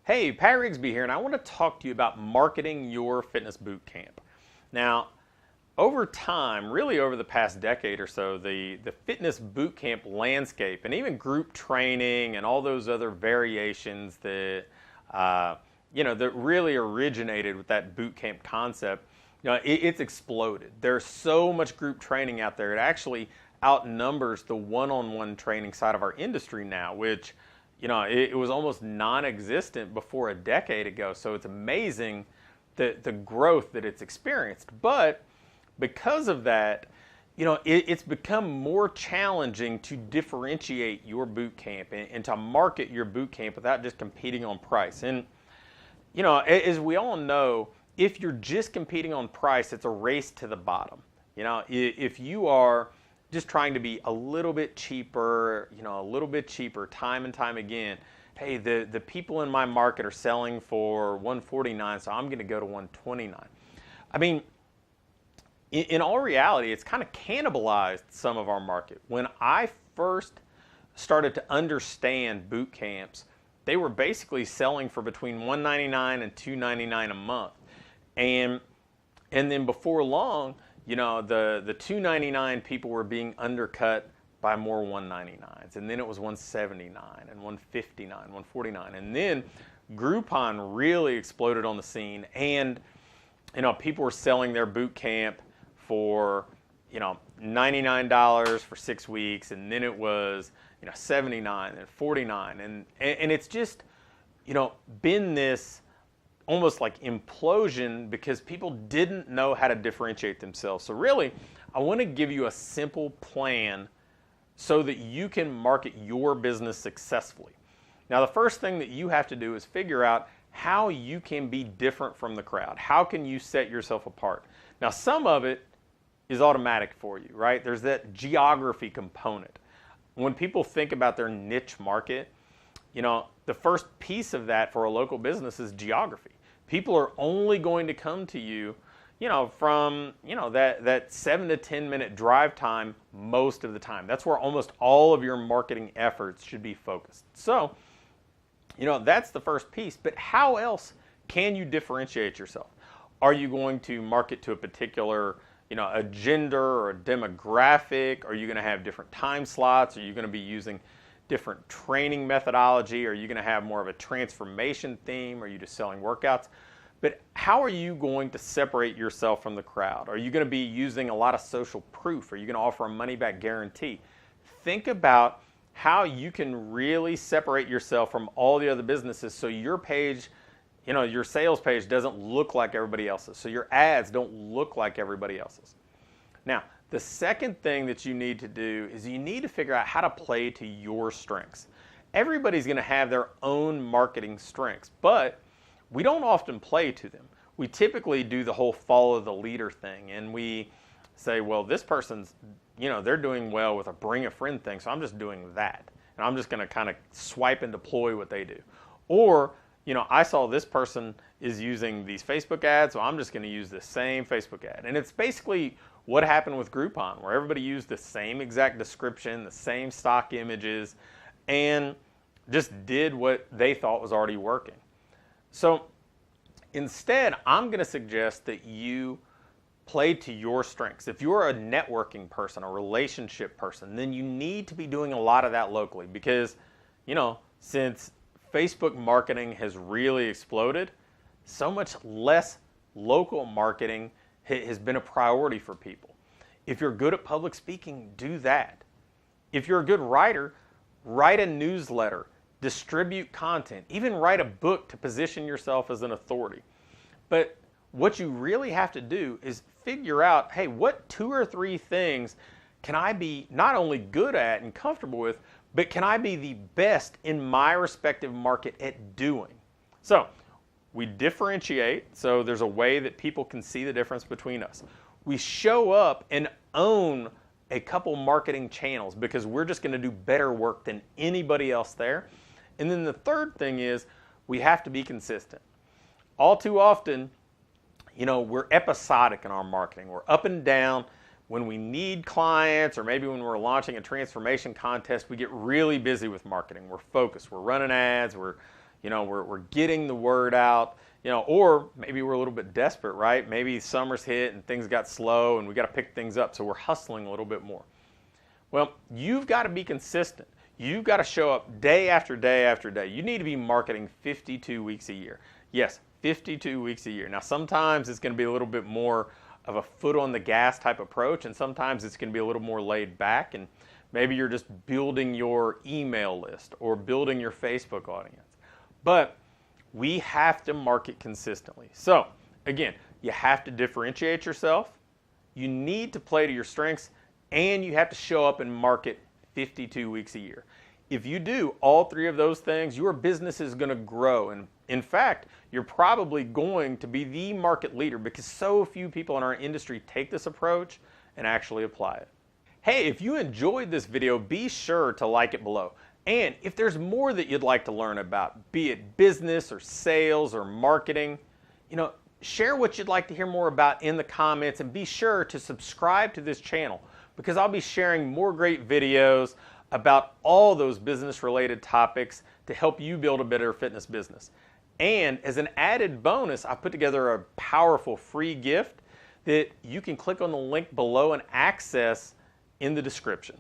Hey, Pat Rigsby here, and I want to talk to you about marketing your fitness boot camp. Now, over time, really over the past decade or so, the fitness boot camp landscape and even group training and all those other variations that that really originated with that boot camp concept, it's exploded. There's so much group training out there. It actually outnumbers the one-on-one training side of our industry now, which it was almost non-existent before a decade ago. So it's amazing the growth that it's experienced. But because of that, it's become more challenging to differentiate your boot camp and to market your boot camp without just competing on price. And, as we all know, if you're just competing on price, it's a race to the bottom. If you are just trying to be a little bit cheaper, time and time again. Hey, the people in my market are selling for $149, so I'm going to go to $129. I mean, in all reality, it's kind of cannibalized some of our market. When I first started to understand boot camps, they were basically selling for between $199 and $299 a month. And then before long, the $299 people were being undercut by more $199s, and then it was $179 and $159, $149, and then Groupon really exploded on the scene, and people were selling their boot camp for $99 for 6 weeks, and then it was $79 and $49, and it's just been this almost like implosion because people didn't know how to differentiate themselves. So really, I want to give you a simple plan so that you can market your business successfully. Now, the first thing that you have to do is figure out how you can be different from the crowd. How can you set yourself apart? Now, some of it is automatic for you, right? There's that geography component. When people think about their niche market, the first piece of that for a local business is geography. People are only going to come to you, from, that 7 to 10 minute drive time most of the time. That's where almost all of your marketing efforts should be focused. So, that's the first piece. But how else can you differentiate yourself? Are you going to market to a particular, a gender or a demographic? Are you going to have different time slots? Are you going to be using different training methodology? Are you going to have more of a transformation theme? Are you just selling workouts? But how are you going to separate yourself from the crowd? Are you going to be using a lot of social proof? Are you going to offer a money-back guarantee? Think about how you can really separate yourself from all the other businesses so your page, your sales page doesn't look like everybody else's. So your ads don't look like everybody else's. Now, the second thing that you need to do is you need to figure out how to play to your strengths. Everybody's going to have their own marketing strengths, but we don't often play to them. We typically do the whole follow the leader thing, and we say, well, this person's, they're doing well with a bring a friend thing, so I'm just doing that. And I'm just going to kind of swipe and deploy what they do. Or, I saw this person is using these Facebook ads, so I'm just going to use the same Facebook ad. And it's basically what happened with Groupon, where everybody used the same exact description, the same stock images, and just did what they thought was already working. So instead, I'm going to suggest that you play to your strengths. If you're a networking person, a relationship person, then you need to be doing a lot of that locally because, since Facebook marketing has really exploded, so much less local marketing has been a priority for people. If you're good at public speaking, do that. If you're a good writer, write a newsletter, distribute content, even write a book to position yourself as an authority. But what you really have to do is figure out, hey, what 2 or 3 things can I be not only good at and comfortable with, but can I be the best in my respective market at doing? So we differentiate, so there's a way that people can see the difference between us. We show up and own a couple marketing channels because we're just going to do better work than anybody else there. And then the third thing is we have to be consistent. All too often, we're episodic in our marketing. We're up and down. When we need clients or maybe when we're launching a transformation contest, we get really busy with marketing. We're focused. We're running ads. We're we're getting the word out, or maybe we're a little bit desperate, right? Maybe summer's hit and things got slow and we got to pick things up, so we're hustling a little bit more. Well, you've got to be consistent. You've got to show up day after day after day. You need to be marketing 52 weeks a year. Yes, 52 weeks a year. Now, sometimes it's going to be a little bit more of a foot on the gas type approach, and sometimes it's going to be a little more laid back, and maybe you're just building your email list or building your Facebook audience. But we have to market consistently. So, again, you have to differentiate yourself, you need to play to your strengths, and you have to show up and market 52 weeks a year. If you do all three of those things, your business is going to grow. And in fact, you're probably going to be the market leader because so few people in our industry take this approach and actually apply it. Hey, if you enjoyed this video, be sure to like it below. And if there's more that you'd like to learn about, be it business or sales or marketing, share what you'd like to hear more about in the comments, and be sure to subscribe to this channel because I'll be sharing more great videos about all those business related topics to help you build a better fitness business. And as an added bonus, I put together a powerful free gift that you can click on the link below and access in the description.